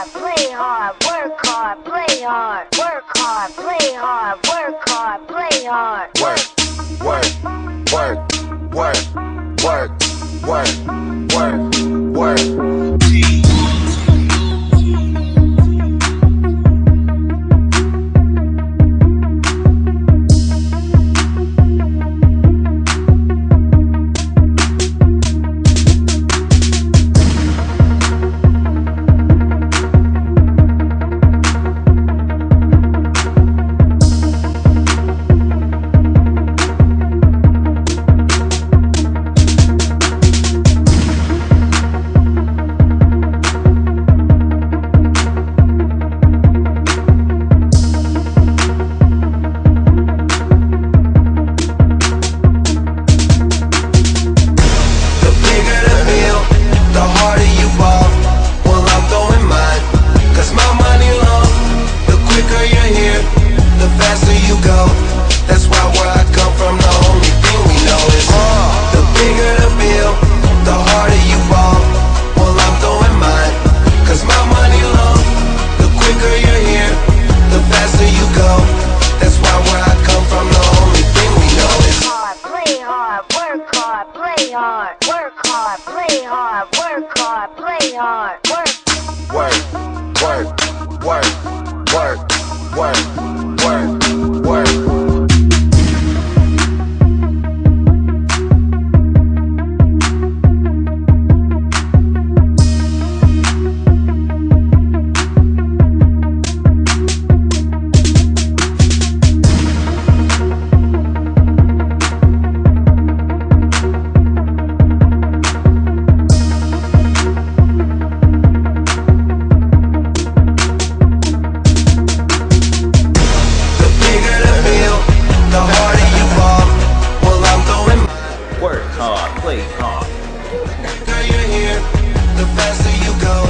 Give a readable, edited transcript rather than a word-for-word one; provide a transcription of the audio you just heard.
hard, play hard, work hard, play hard, work hard, play hard, work hard, play hard. Work, work. That's why where I come from, the only thing we know is the bigger the bill, the harder you ball. Well, I'm throwing mine, cause my money long. The quicker you're here, the faster you go. That's why where I come from, the only thing we know is hard, play hard, work hard, play hard, work hard, play hard, work hard, play hard, work. Work hard, play hard. The quicker you're here, the faster you go.